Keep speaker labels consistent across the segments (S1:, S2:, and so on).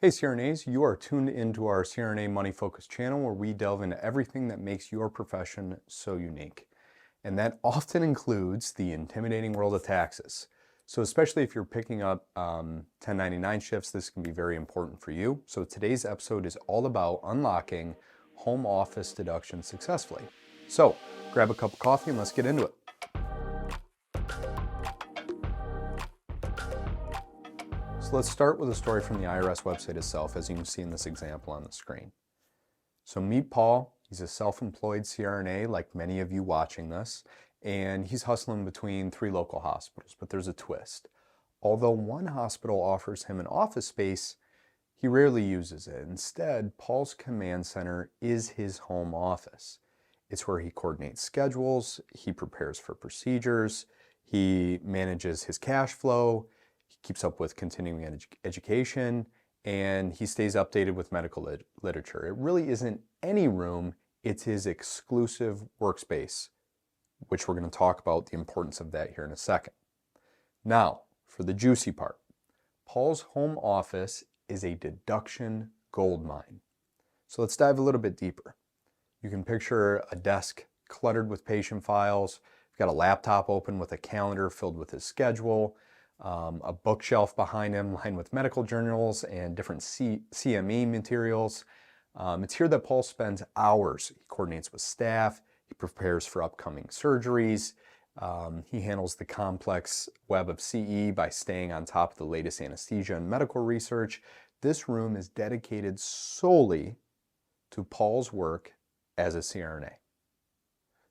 S1: Hey CRNAs, you are tuned into our CRNA Money Focus channel where we delve into everything that makes your profession so unique. And that often includes the intimidating world of taxes. So especially if you're picking up 1099 shifts, this can be very important for you. So today's episode is all about unlocking home office deductions successfully. So grab a cup of coffee and let's get into it. So let's start with a story from the IRS website itself, as you can see in this example on the screen. So meet Paul. He's a self-employed CRNA like many of you watching this, and he's hustling between 3 local hospitals, but there's a twist. Although one hospital offers him an office space, he rarely uses it. Instead, Paul's command center is his home office. It's where he coordinates schedules, he prepares for procedures, he manages his cash flow, he keeps up with continuing education, and he stays updated with medical literature. It really isn't any room, it's his exclusive workspace, which we're going to talk about the importance of that here in a second. Now, for the juicy part. Paul's home office is a deduction goldmine. So let's dive a little bit deeper. You can picture a desk cluttered with patient files. We've got a laptop open with a calendar filled with his schedule, a bookshelf behind him lined with medical journals and different CME materials. It's here that Paul spends hours. He coordinates with staff, he prepares for upcoming surgeries, he handles the complex web of CE by staying on top of the latest anesthesia and medical research. This room is dedicated solely to Paul's work as a CRNA.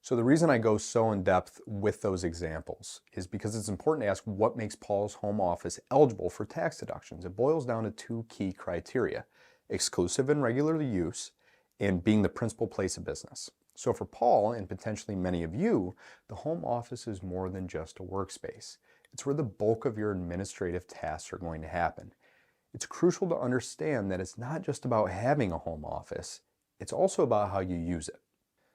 S1: So the reason I go so in depth with those examples is because it's important to ask what makes Paul's home office eligible for tax deductions. It boils down to 2 key criteria: exclusive and regular use, and being the principal place of business. So for Paul, and potentially many of you, the home office is more than just a workspace. It's where the bulk of your administrative tasks are going to happen. It's crucial to understand that it's not just about having a home office, it's also about how you use it.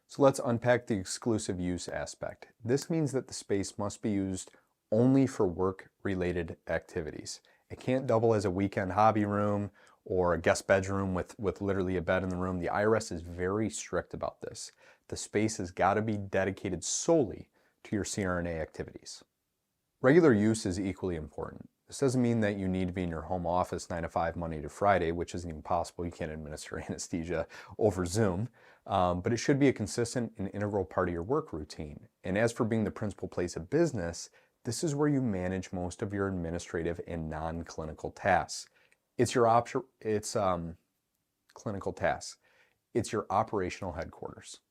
S1: So let's unpack the exclusive use aspect. This means that the space must be used only for work-related activities. It can't double as a weekend hobby room or a guest bedroom with literally a bed in the room. The IRS is very strict about this. The space has got to be dedicated solely to your CRNA activities. Regular use is equally important. This doesn't mean that you need to be in your home office 9 to 5 Monday to Friday, which isn't even possible. You can't administer anesthesia over Zoom, but it should be a consistent and integral part of your work routine. And as for being the principal place of business, this is where you manage most of your administrative and non-clinical tasks. It's your clinical tasks. It's your operational headquarters.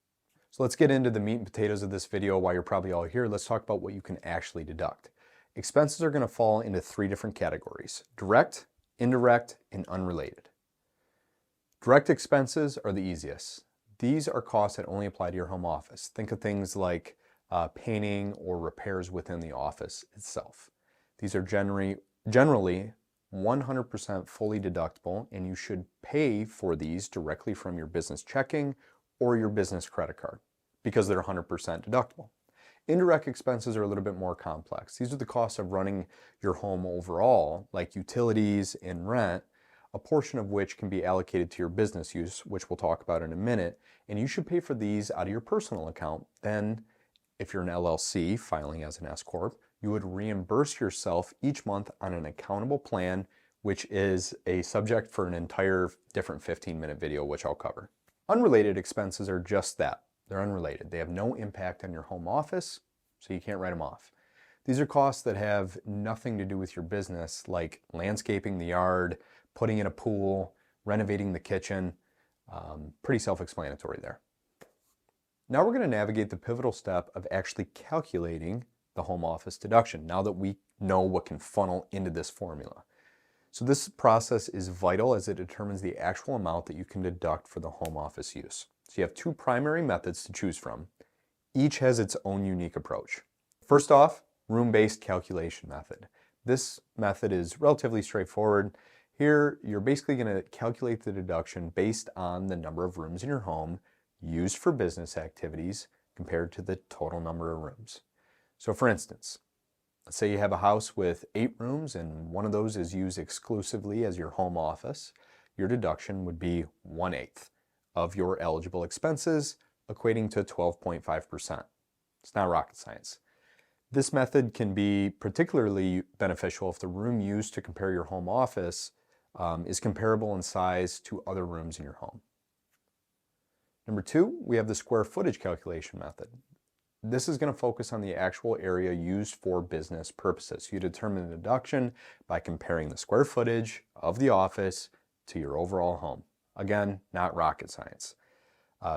S1: So let's get into the meat and potatoes of this video. While you're probably all here, let's talk about what you can actually deduct. Expenses are going to fall into 3 different categories: direct, indirect, and unrelated. Direct expenses are the easiest. These are costs that only apply to your home office. Think of things like painting or repairs within the office itself. These are generally 100% fully deductible, and you should pay for these directly from your business checking or your business credit card because they're 100% deductible. Indirect expenses are a little bit more complex. These are the costs of running your home overall, like utilities and rent, a portion of which can be allocated to your business use, which we'll talk about in a minute, and you should pay for these out of your personal account. Then, if you're an LLC filing as an S-Corp, you would reimburse yourself each month on an accountable plan, which is a subject for an entire different 15-minute video, which I'll cover. Unrelated expenses are just that. They're unrelated. They have no impact on your home office, so you can't write them off. These are costs that have nothing to do with your business, like landscaping the yard, putting in a pool, renovating the kitchen. Pretty self-explanatory there. Now we're going to navigate the pivotal step of actually calculating the home office deduction, now that we know what can funnel into this formula. So this process is vital as it determines the actual amount that you can deduct for the home office use. So you have 2 primary methods to choose from. Each has its own unique approach. First off, room-based calculation method. This method is relatively straightforward. Here, you're basically going to calculate the deduction based on the number of rooms in your home used for business activities compared to the total number of rooms. So for instance, Let's say you have a house with 8 rooms and one of those is used exclusively as your home office. Your deduction would be 1/8 of your eligible expenses, equating to 12.5%. It's not rocket science. This method can be particularly beneficial if the room used to compare your home office is comparable in size to other rooms in your home. Number 2, we have the square footage calculation method. This is going to focus on the actual area used for business purposes. You determine the deduction by comparing the square footage of the office to your overall home. Again, not rocket science.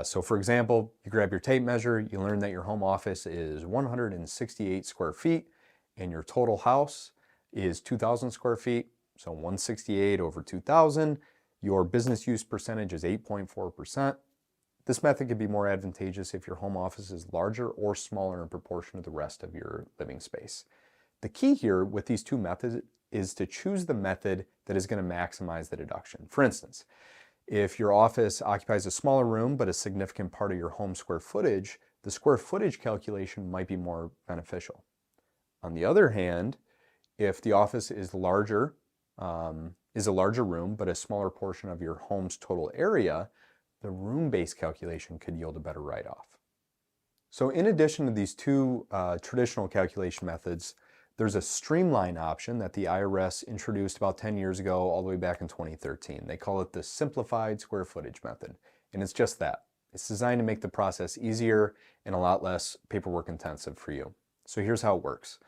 S1: So for example, you grab your tape measure, you learn that your home office is 168 square feet and your total house is 2,000 square feet. So 168 over 2,000, your business use percentage is 8.4%. This method could be more advantageous if your home office is larger or smaller in proportion to the rest of your living space. The key here with these two methods is to choose the method that is going to maximize the deduction. For instance, if your office occupies a smaller room but a significant part of your home square footage, the square footage calculation might be more beneficial. On the other hand, if the office is a larger room but a smaller portion of your home's total area, the room-based calculation could yield a better write-off. So in addition to these two traditional calculation methods, there's a streamline option that the IRS introduced about 10 years ago, all the way back in 2013. They call it the Simplified Square Footage Method, and it's just that. It's designed to make the process easier and a lot less paperwork intensive for you. So here's how it works.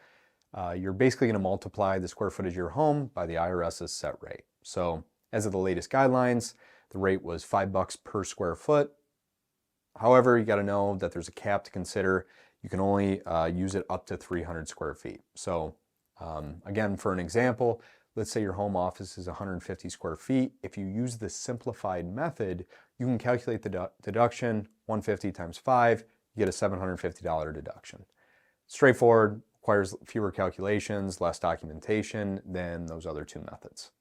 S1: You're basically going to multiply the square footage of your home by the IRS's set rate. So as of the latest guidelines, the rate was $5 per square foot. However, you got to know that there's a cap to consider. You can only use it up to 300 square feet. So again, for an example, let's say your home office is 150 square feet. If you use the simplified method, you can calculate the deduction, 150 times 5, you get a $750 deduction. Straightforward, requires fewer calculations, less documentation than those other two methods.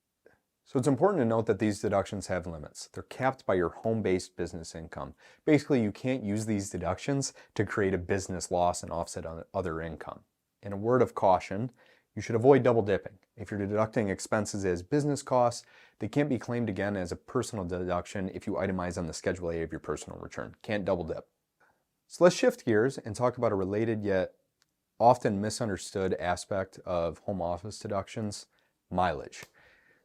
S1: So it's important to note that these deductions have limits. They're capped by your home-based business income. Basically, you can't use these deductions to create a business loss and offset other income. In a word of caution, you should avoid double dipping. If you're deducting expenses as business costs, they can't be claimed again as a personal deduction if you itemize on the Schedule A of your personal return. Can't double dip. So let's shift gears and talk about a related yet often misunderstood aspect of home office deductions, mileage.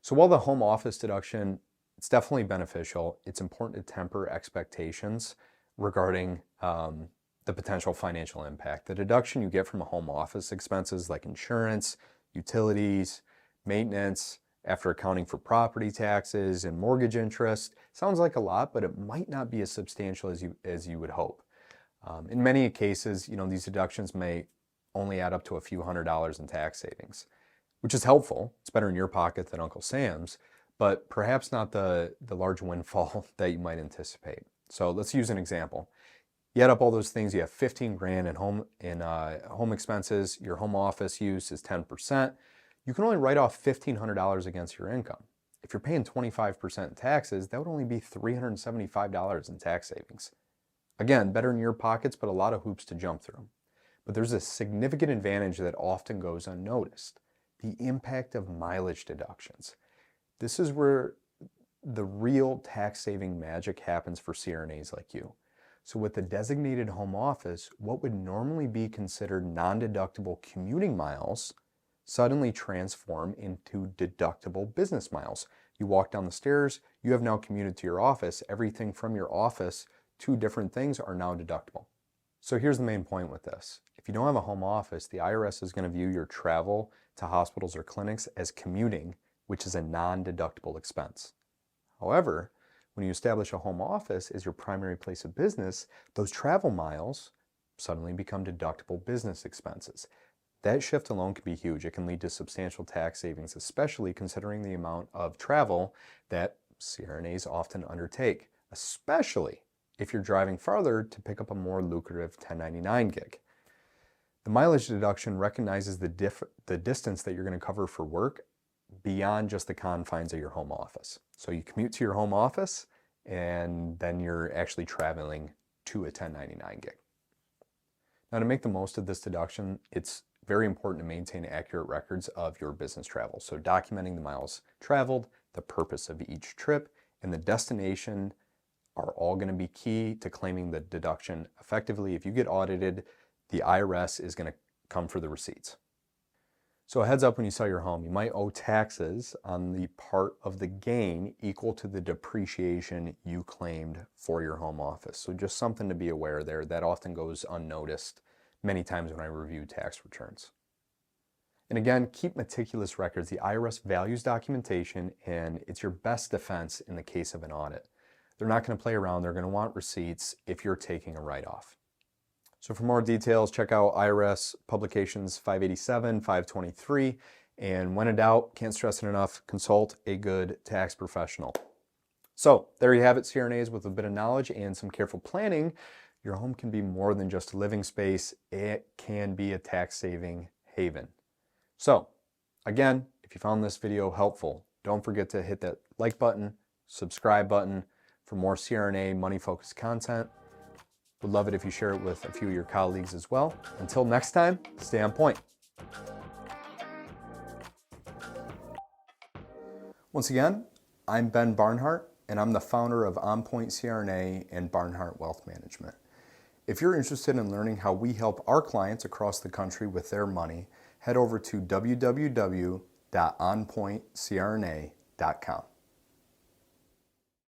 S1: So while the home office deduction, it's definitely beneficial, it's important to temper expectations regarding the potential financial impact. The deduction you get from a home office expenses like insurance, utilities, maintenance, after accounting for property taxes and mortgage interest, sounds like a lot, but it might not be as substantial as you would hope. In many cases, these deductions may only add up to a few $100s in tax savings, which is helpful. It's better in your pocket than Uncle Sam's, but perhaps not the large windfall that you might anticipate. So let's use an example. You add up all those things, you have 15 grand in home expenses, your home office use is 10%. You can only write off $1,500 against your income. If you're paying 25% in taxes, that would only be $375 in tax savings. Again, better in your pockets, but a lot of hoops to jump through. But there's a significant advantage that often goes unnoticed: the impact of mileage deductions. This is where the real tax-saving magic happens for CRNAs like you. So with the designated home office, what would normally be considered non-deductible commuting miles suddenly transform into deductible business miles. You walk down the stairs, you have now commuted to your office. Everything from your office to different things are now deductible. So here's the main point with this. If you don't have a home office, the IRS is going to view your travel to hospitals or clinics as commuting, which is a non-deductible expense. However, when you establish a home office as your primary place of business, those travel miles suddenly become deductible business expenses. That shift alone can be huge. It can lead to substantial tax savings, especially considering the amount of travel that CRNAs often undertake, especially if you're driving farther to pick up a more lucrative 1099 gig. The mileage deduction recognizes the distance that you're going to cover for work beyond just the confines of your home office. So you commute to your home office and then you're actually traveling to a 1099 gig. Now, to make the most of this deduction, it's very important to maintain accurate records of your business travel. So documenting the miles traveled, the purpose of each trip, and the destination are all going to be key to claiming the deduction effectively. If you get audited, the IRS is going to come for the receipts. So a heads up when you sell your home, you might owe taxes on the part of the gain equal to the depreciation you claimed for your home office. So just something to be aware there. That often goes unnoticed many times when I review tax returns. And again, keep meticulous records. The IRS values documentation, and it's your best defense in the case of an audit. They're not going to play around. They're going to want receipts if you're taking a write-off. So for more details, check out IRS Publications 587, 523, and when in doubt, can't stress it enough, consult a good tax professional. So there you have it, CRNAs. With a bit of knowledge and some careful planning, your home can be more than just a living space. It can be a tax-saving haven. So again, if you found this video helpful, don't forget to hit that like button, subscribe button for more CRNA money-focused content. Would love it if you share it with a few of your colleagues as well. Until next time, stay on point. Once again, I'm Ben Barnhart, and I'm the founder of On Point CRNA and Barnhart Wealth Management. If you're interested in learning how we help our clients across the country with their money, head over to www.onpointcrna.com.